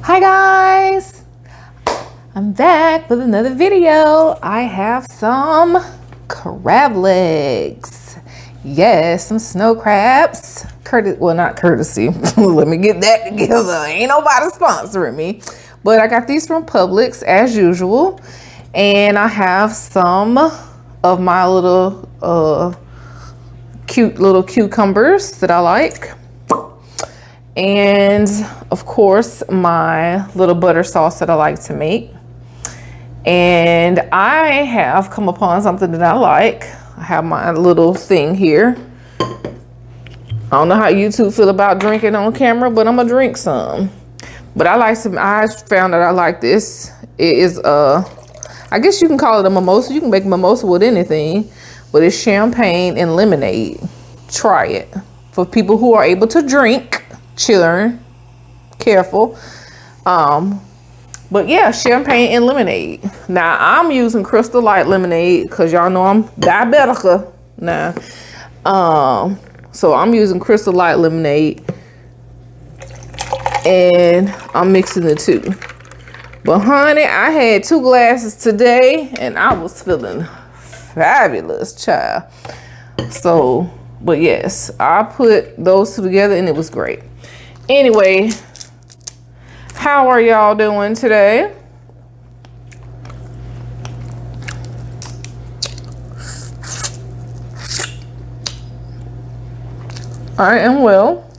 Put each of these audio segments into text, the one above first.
Hi guys, I'm back with another video. I have some crab legs. Yes, some snow crabs. Well, not courtesy. Let me get that together. Ain't nobody sponsoring me. But I got these from Publix as usual. And I have some of my little cute little cucumbers that I like. And of course, my little butter sauce that I like to make. And I have come upon something that I like. I have my little thing here. I don't know how you two feel about drinking on camera, but I'm gonna drink some. But I found that I like this. It is I guess you can call it a mimosa. You can make mimosa with anything, but it's champagne and lemonade. Try it. For people who are able to drink. Children, careful. But yeah, champagne and lemonade. Now I'm using Crystal Light lemonade because y'all know I'm diabetica now. So I'm using Crystal Light lemonade and I'm mixing the two. But honey, I had 2 glasses today and I was feeling fabulous, child. So, but yes, I put those two together and it was great. Anyway, how are y'all doing today? I am well.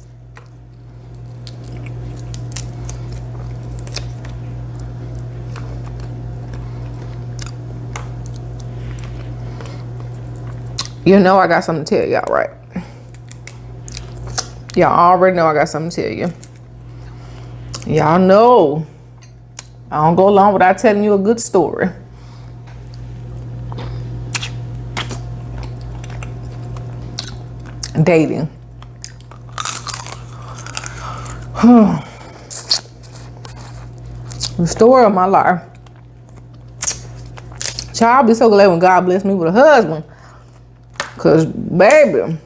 You know I got something to tell y'all, right? Y'all already know I got something to tell you. Y'all know I don't go along without telling you a good story. Dating. The story of my life. Child, I'll be so glad when God bless me with a husband. Cause baby,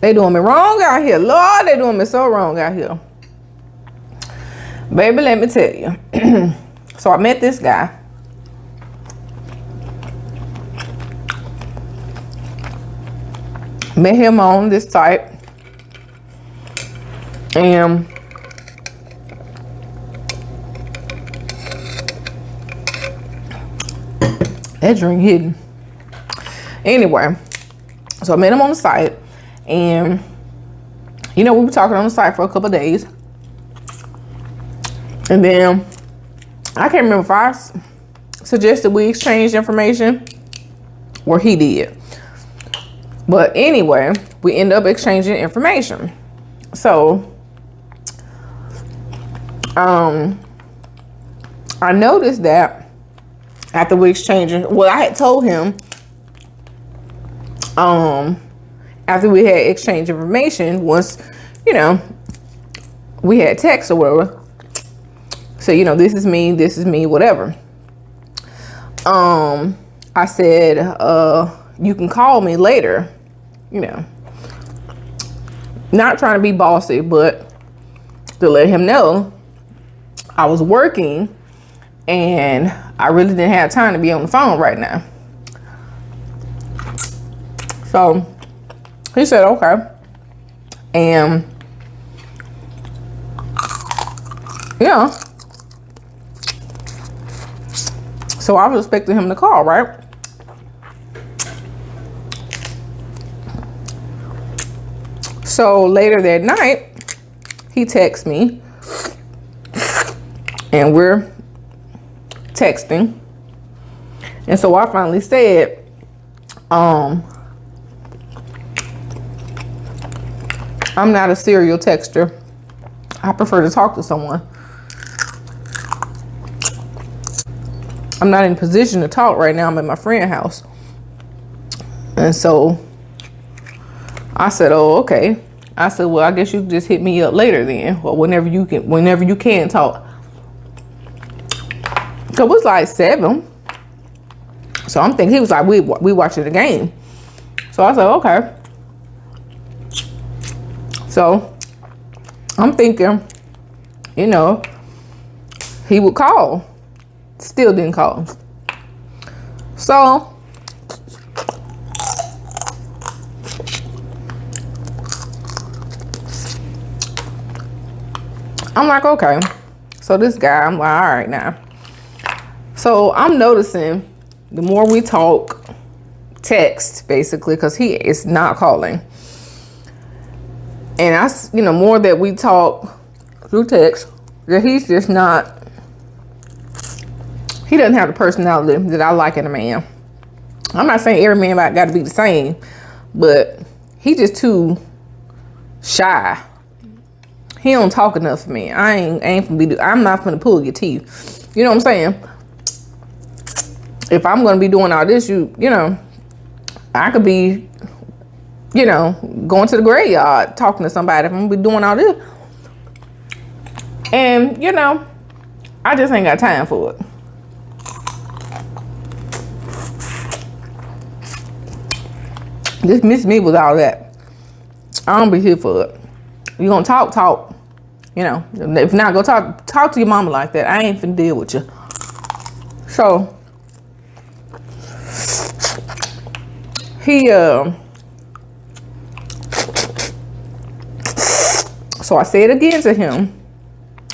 they doing me wrong out here. Lord, they doing me so wrong out here. Baby, let me tell you. So I met this guy. Met him on this site. And that drink hidden. Anyway, so I met him on the site. And, you know, we were talking on the site for a couple of days. And then, I can't remember if I suggested we exchange information or he did. But anyway, we end up exchanging information. So, I noticed that after we exchanged, well, I had told him, after we had exchanged information, once, you know, we had text or whatever. So, you know, this is me, whatever. I said, you can call me later, you know, not trying to be bossy, but to let him know I was working and I really didn't have time to be on the phone right now. So he said, okay. And yeah. So I was expecting him to call, right? So later that night, he texts me and we're texting. And so I finally said, I'm not a serial texter. I prefer to talk to someone. I'm not in a position to talk right now. I'm at my friend's house. And so I said, oh, okay. I said, well, I guess you can just hit me up later then, or whenever you can talk. So it was like 7. So I'm thinking he was like, we watching the game. So I said, okay. So I'm thinking, you know, he would call. Still didn't call. So I'm like, okay. So this guy, I'm like, all right now. So I'm noticing the more we talk, text basically, because he is not calling. And more that we talk through text, that he's just not, he doesn't have the personality that I like in a man. I'm not saying every man got to be the same, but he just too shy. He don't talk enough for me. I'm not finna pull your teeth. You know what I'm saying? If I'm gonna be doing all this, I could be, going to the graveyard talking to somebody if I'm gonna be doing all this. And, I just ain't got time for it. Just miss me with all that. I don't be here for it. You gonna talk. If not, go talk to your mama like that. I ain't finna deal with you. So so I said again to him,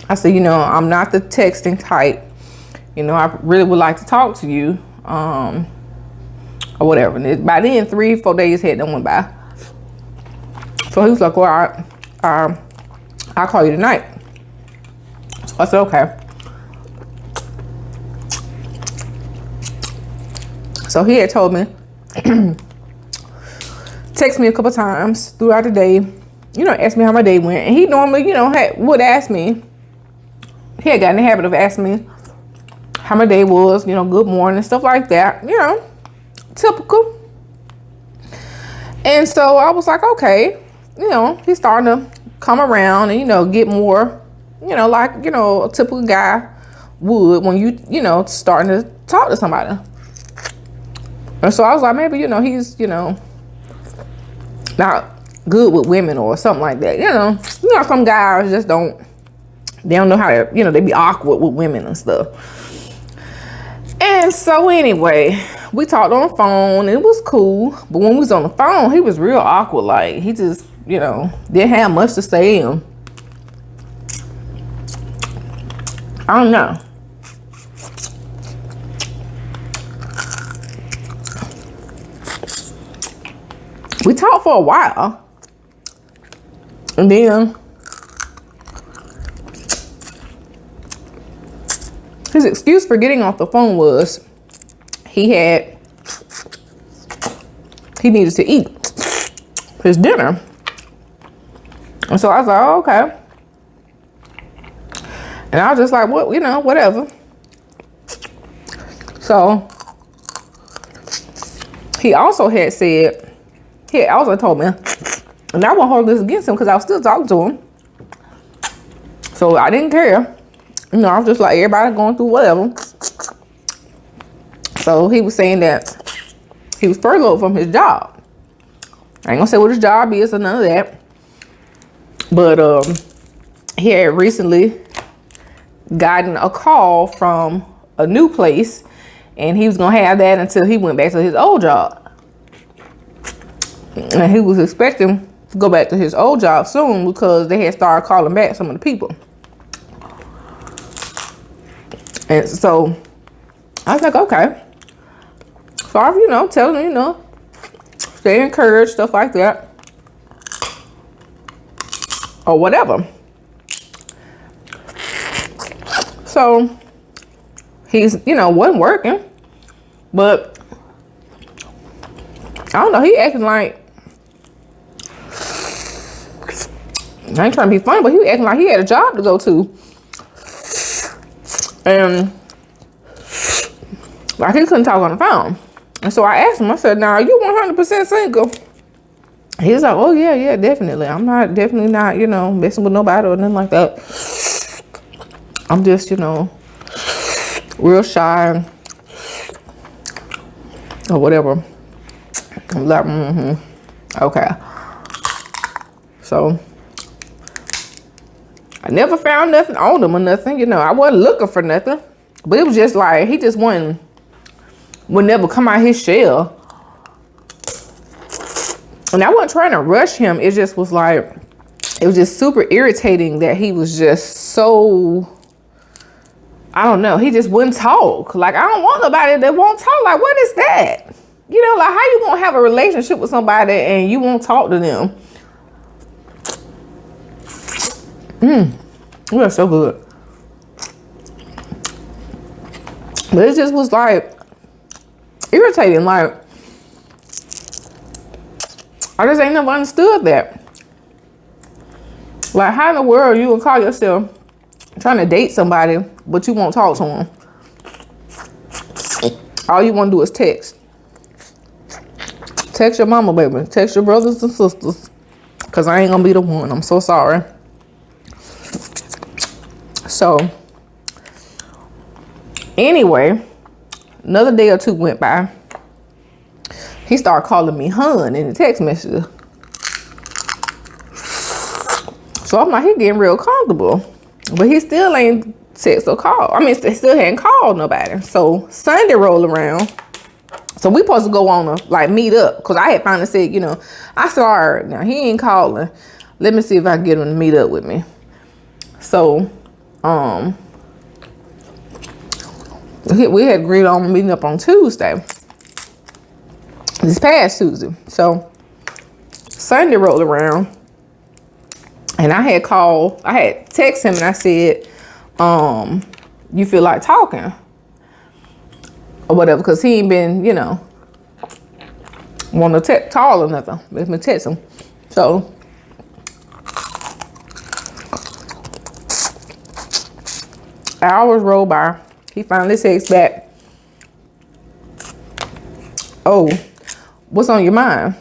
I said, I'm not the texting type. I really would like to talk to you, or whatever. And by then, 3-4 days had done went by. So he was like, well, all right, I'll call you tonight. So I said, okay. So he had told me, text me a couple times throughout the day, ask me how my day went. And he normally, would ask me. He had gotten in the habit of asking me how my day was, good morning, stuff like that, typical. And so I was like, okay, he's starting to come around and, get more, like, a typical guy would when you, starting to talk to somebody. And so I was like, maybe, he's, not good with women or something like that. Some guys just don't know how to, they be awkward with women and stuff. And so anyway, we talked on the phone and it was cool. But when we was on the phone, he was real awkward. Like he just, didn't have much to say. And I don't know. We talked for a while. And then his excuse for getting off the phone was he needed to eat his dinner. And so I was like, oh, okay. And I was just like, what, whatever. So he also told me, and I won't hold this against him because I was still talking to him. So I didn't care. I was just like everybody going through whatever. So he was saying that he was furloughed from his job. I ain't gonna say what his job is or none of that. But he had recently gotten a call from a new place and he was gonna have that until he went back to his old job. And he was expecting to go back to his old job soon because they had started calling back some of the people. And so I was like, okay. So I was, telling him, stay encouraged, stuff like that. Or whatever. So he's, wasn't working. But I don't know, he acting like, I ain't trying to be funny, but he was acting like he had a job to go to. And like he couldn't talk on the phone. And so I asked him, I said, now are you 100% single? He's like, oh yeah, definitely. I'm definitely not, messing with nobody or nothing like that. I'm just, real shy or whatever. I'm like, okay. So I never found nothing on him or nothing. You know, I wasn't looking for nothing. But it was just like, he just would never come out his shell. And I wasn't trying to rush him. It just was like, it was just super irritating that he was just so, I don't know. He just wouldn't talk. Like, I don't want nobody that won't talk. Like, what is that? You know, like, how you gonna have a relationship with somebody and you won't talk to them? We are so good. But it just was like irritating. Like, I just ain't never understood that. Like, how in the world you would call yourself trying to date somebody, but you won't talk to them? All you want to do is text. Text your mama, baby. Text your brothers and sisters. Because I ain't going to be the one. I'm so sorry. So, anyway, another day or two went by. He started calling me hun in the text message. So I'm like, he getting real comfortable. But he still ain't text or call. I mean, still hadn't called nobody. So Sunday rolled around. So we supposed to go on a like meet up. Because I had finally said, you know, I saw her. Now he ain't calling. Let me see if I can get him to meet up with me. So we had agreed on meeting up on Tuesday. This past Tuesday. So Sunday rolled around and I had texted him and I said, you feel like talking or whatever, because he ain't been, you know, want to call or nothing. Let me text him. So hours roll by. He finally texts back, oh, what's on your mind?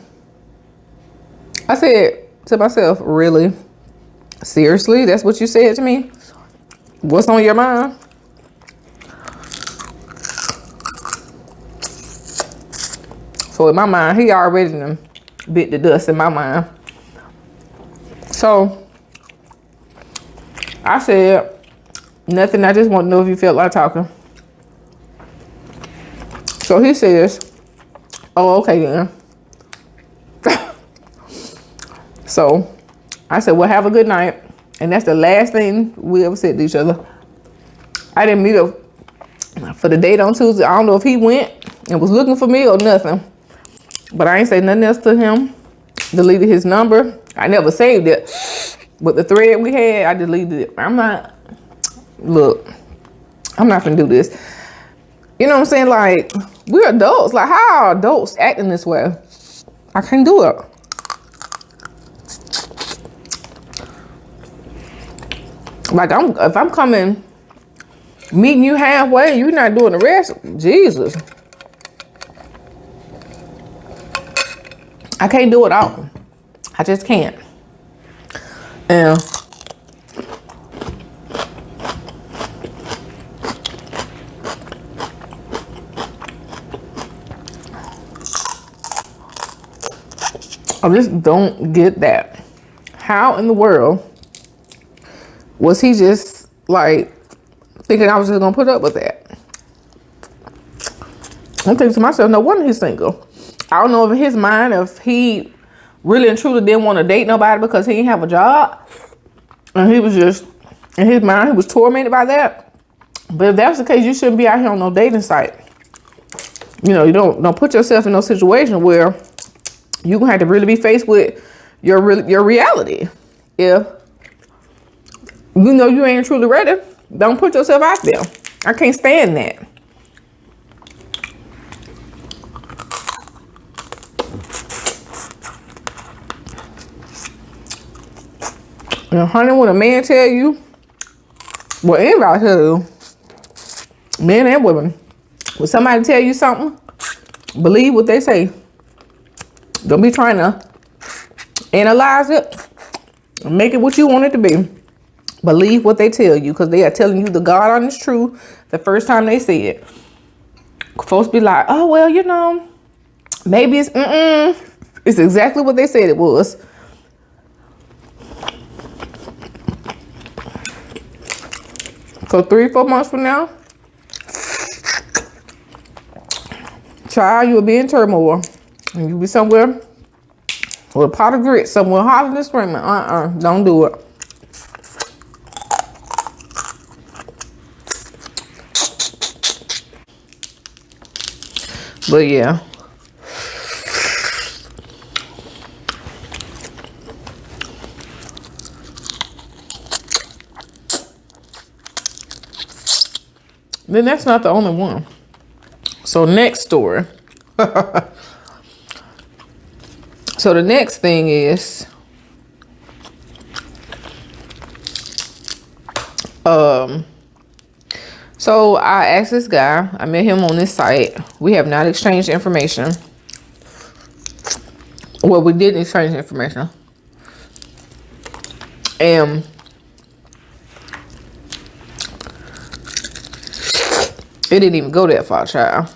I said to myself, really? Seriously? That's what you said to me? What's on your mind? So in my mind, he already done bit the dust in my mind. So I said, nothing. I just want to know if you felt like talking. So he says, oh, okay then. So I said, well, have a good night. And that's the last thing we ever said to each other. I didn't meet up for the date on Tuesday. I don't know if he went and was looking for me or nothing. But I ain't say nothing else to him. Deleted his number. I never saved it. But the thread we had, I deleted it. I'm not gonna do this. You know what I'm saying? Like, we're adults. Like, how are adults acting this way? I can't do it. Like, if I'm coming, meeting you halfway, you're not doing the rest. Jesus. I can't do it all. I just can't. And I just don't get that. How in the world was he just like thinking I was just gonna put up with that? I'm thinking to myself, no wonder he's single. I don't know if in his mind, if he really and truly didn't want to date nobody because he didn't have a job. And he was just, in his mind, he was tormented by that. But if that's the case, you shouldn't be out here on no dating site. You know, you don't put yourself in no situation where you're going to have to really be faced with your reality. If you know you ain't truly ready, don't put yourself out there. I can't stand that. And honey, when a man tell you, well, anybody tell you, men and women, when somebody tell you something, believe what they say. Don't be trying to analyze it and make it what you want it to be. Believe what they tell you, because they are telling you the God honest truth the first time they say it. Folks be like, oh, well, you know, maybe it's exactly what they said it was. So 3-4 months from now, child, you'll be in turmoil. And you'll be somewhere with a pot of grits, somewhere hollering and screaming. Don't do it. But yeah. Then that's not the only one. So next story. So the next thing is, so I asked this guy, I met him on this site. We have not exchanged information. Well, we did exchange information. And it didn't even go that far, child.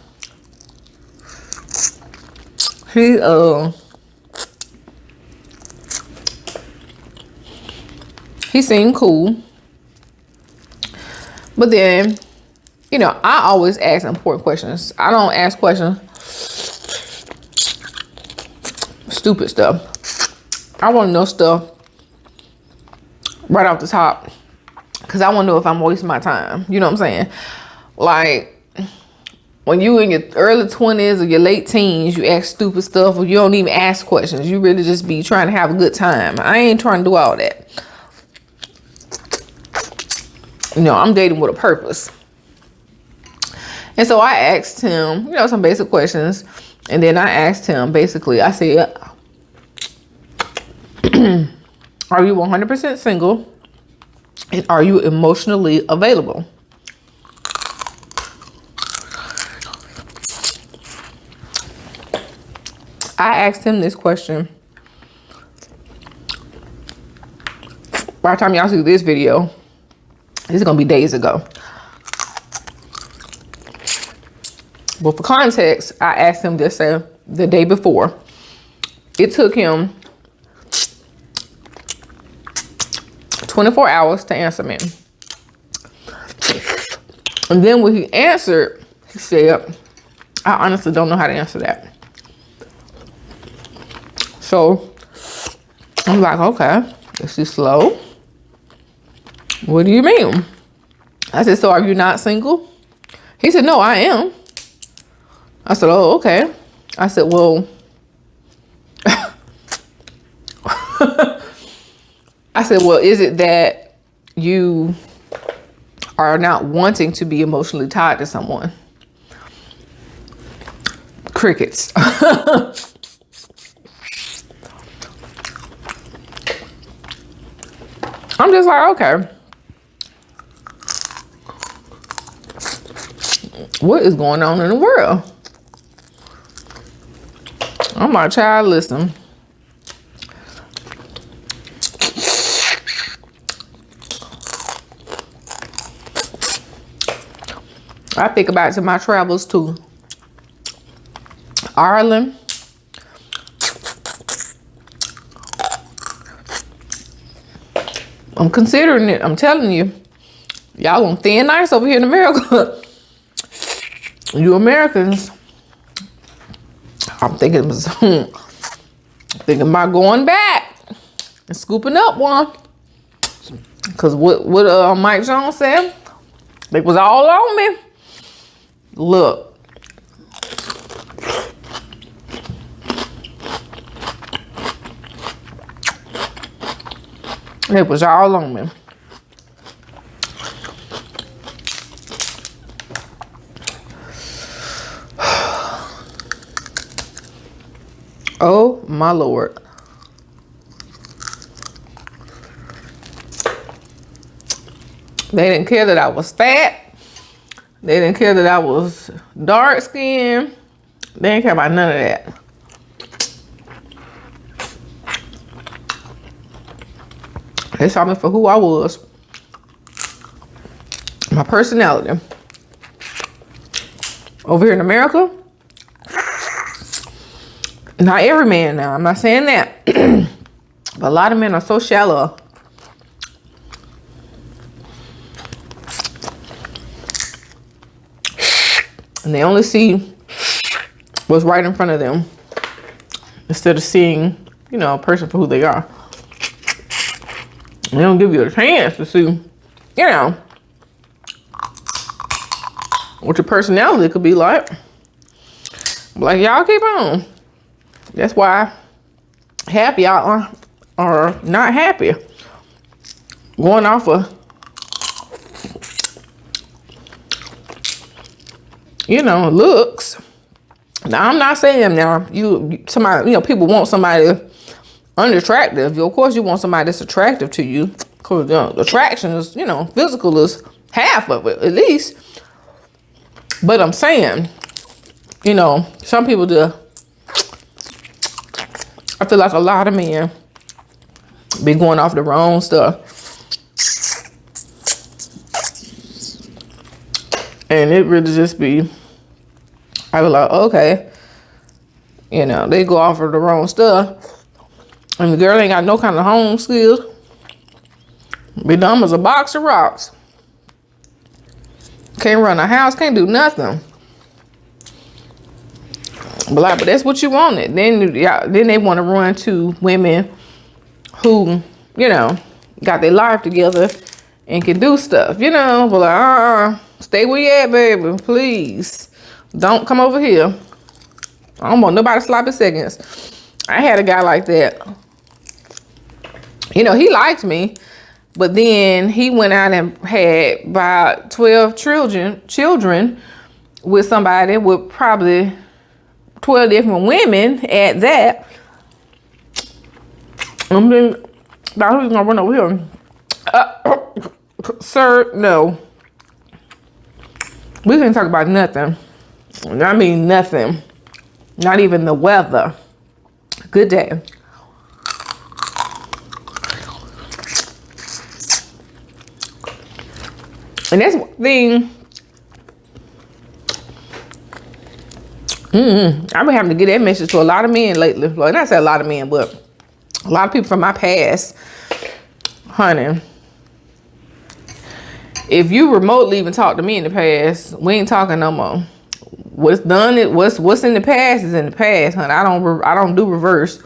He seemed cool. But then, you know, I always ask important questions. I don't ask questions, stupid stuff. I want to know stuff right off the top, because I want to know if I'm wasting my time. You know what I'm saying? Like, when you in your early 20s or your late teens, you ask stupid stuff, or you don't even ask questions. You really just be trying to have a good time. I ain't trying to do all that. You know, I'm dating with a purpose. And so I asked him, you know, some basic questions. And then I asked him, basically, I said, are you 100% single? And are you emotionally available? I asked him this question. By the time y'all see this video, this is going to be days ago. But for context, I asked him this the day before. It took him 24 hours to answer me. And then when he answered, he said, I honestly don't know how to answer that. So I'm like, okay, is she slow? What do you mean? I said, so are you not single? He said, no, I am. I said, oh, okay. I said, well, is it that you are not wanting to be emotionally tied to someone? Crickets. I'm just like, okay. What is going on in the world? I'm like, child, listen. I think about my travels to Ireland. I'm considering it. I'm telling you. Y'all on thin ice over here in America. You Americans, I'm thinking about going back and scooping up one. Because what Mike Jones said, they was all on me. Look. They was all on me. Oh my Lord. They didn't care that I was fat. They didn't care that I was dark skinned. They didn't care about none of that. They saw me for who I was. My personality. Over here in America, not every man now, I'm not saying that. But a lot of men are so shallow. And they only see what's right in front of them instead of seeing, you know, a person for who they are. They don't give you a chance to see, you know, what your personality could be like. Like, y'all keep on. That's why half y'all are not happy. Going off of, you know, looks. Now, I'm not saying now, somebody, you know, people want somebody unattractive. Of course, you want somebody that's attractive to you. Because attraction is, you know, physical is half of it, at least. But I'm saying, you know, some people do. I feel like a lot of men be going off the wrong stuff. And it really just be, I was like, okay, you know, they go off of the wrong stuff. And the girl ain't got no kind of home skills. Be dumb as a box of rocks. Can't run a house, can't do nothing. But that's what you wanted. Then they want to run to women who, you know, got their life together and can do stuff, you know. But like, stay where you at, baby, please. Don't come over here. I don't want nobody sloppy seconds. I had a guy like that. You know, he liked me, but then he went out and had about 12 children with somebody with probably 12 different women at that. And then thought he was gonna run over here. Sir, no. We didn't talk about nothing. I mean nothing. Not even the weather. Good day. And that's one thing. I've been having to get that message to a lot of men lately. Well, not say a lot of men, but a lot of people from my past. Honey, if you remotely even talk to me in the past, we ain't talking no more. What's done, what's in the past is in the past, honey. I don't do reverse.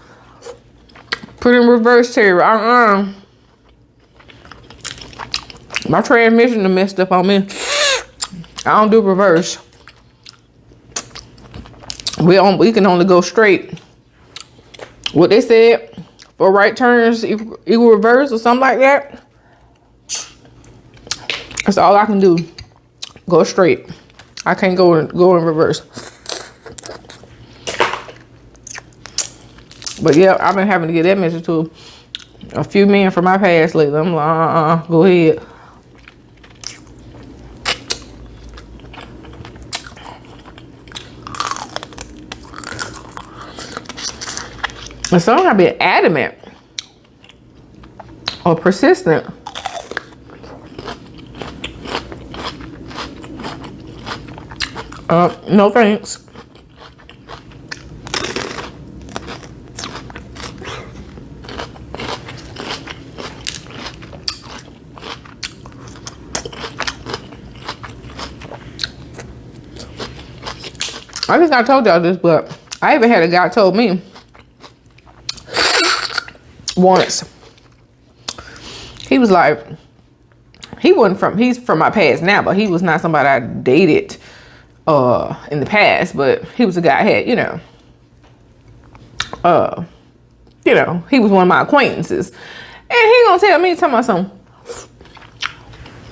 Put in reverse, Terry. My transmission done messed up on me. I don't do reverse. We can only go straight. What they said for right turns equal reverse or something like that. That's all I can do. Go straight. I can't go in reverse. But yeah, I've been having to get that message to a few men from my past lately. I'm like, go ahead. And so I've been adamant or persistent. No thanks. I just not told y'all this, but I even had a guy told me once. He was like, he's from my past now, but he was not somebody I dated in the past, but he was a guy I had, he was one of my acquaintances. And he gonna tell me, talking about something,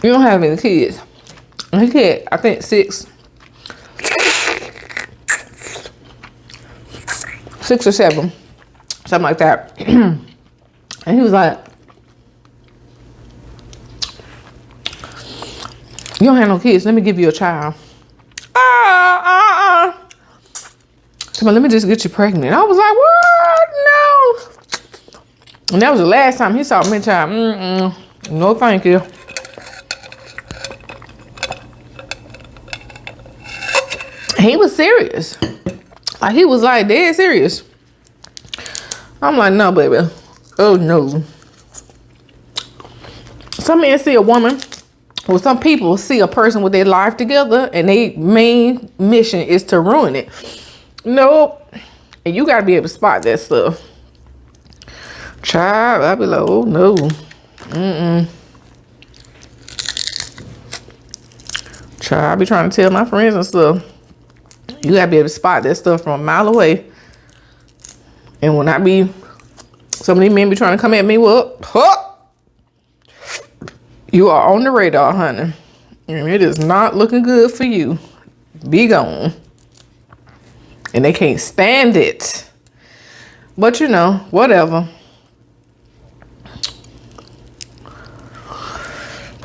you don't have any kids. And he had, I think, 6 or 7, something like that. And he was like, you don't have no kids, let me give you a child. So let me just get you pregnant. I was like, what? No. And that was the last time he saw me, child. No, thank you. He was serious. Like, he was like dead serious. I'm like, no, baby. Oh, no. Some men see a woman Well, some people see a person with their life together and their main mission is to ruin it. Nope. And you got to be able to spot that stuff. Child, I be like, oh no. Child, I be trying to tell my friends and stuff. You got to be able to spot that stuff from a mile away. And when some of these men be trying to come at me, well, you are on the radar, honey. And it is not looking good for you. Be gone. And they can't stand it. But you know, whatever.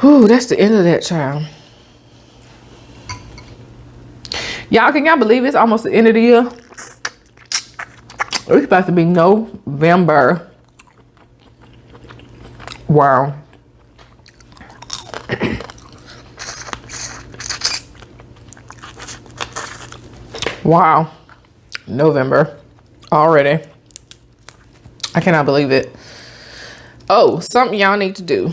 Whew, that's the end of that, child. Y'all, can y'all believe it's almost the end of the year? It's about to be November. Wow. Wow. November already. I cannot believe it. Oh, something y'all need to do.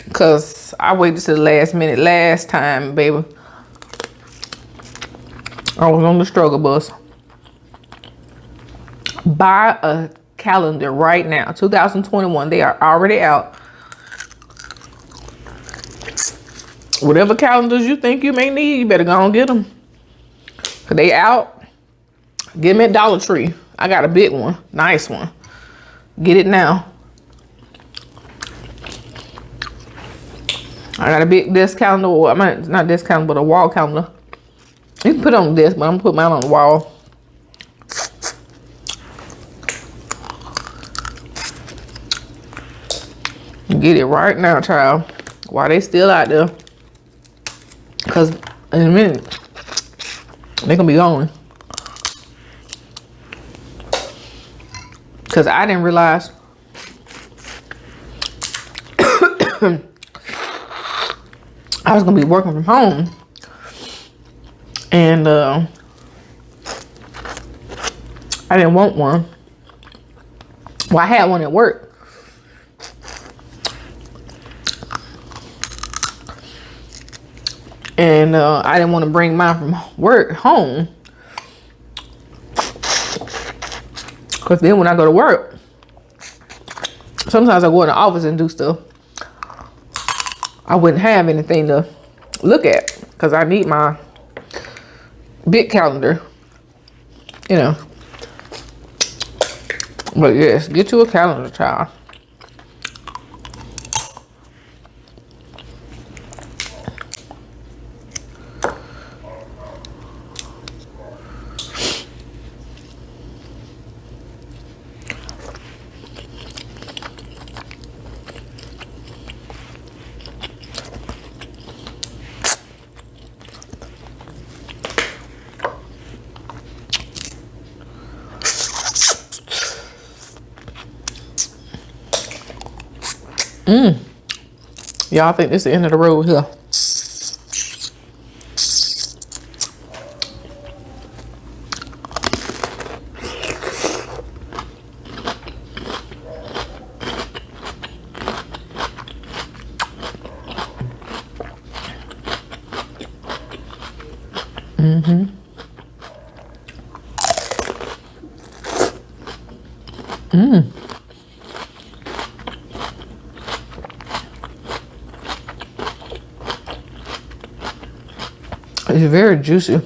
Because I waited to the last minute last time, baby. I was on the struggle bus. Buy a calendar right now. 2021. They are already out. Whatever calendars you think you may need, you better go and get them. Cause they out. Get me at Dollar Tree. I got a big one. Nice one. Get it now. I got a big desk calendar. Or not desk calendar, but a wall calendar. You can put it on the desk, but I'm gonna put mine on the wall. Get it right now, child. While they still out there. Cause in a minute, they're gonna be gone. Cause I didn't realize I was gonna be working from home. And I didn't want one. Well, I had one at work. And I didn't want to bring mine from work home. Because then when I go to work, sometimes I go in the office and do stuff. I wouldn't have anything to look at because I need my big calendar, you know. But yes, get you a calendar, child. Y'all think this is the end of the road here? It's very juicy.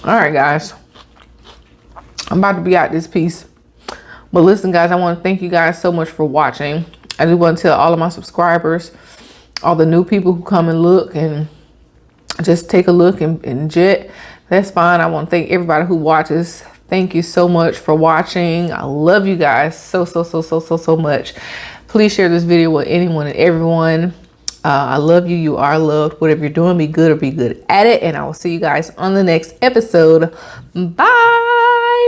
All right, guys. I'm about to be out this piece. But listen, guys, I want to thank you guys so much for watching. I do want to tell all of my subscribers, all the new people who come and look and just take a look and jet. That's fine. I want to thank everybody who watches. Thank you so much for watching. I love you guys so much. Please share this video with anyone and everyone. I love you. You are loved. Whatever you're doing, be good or be good at it. And I will see you guys on the next episode. Bye.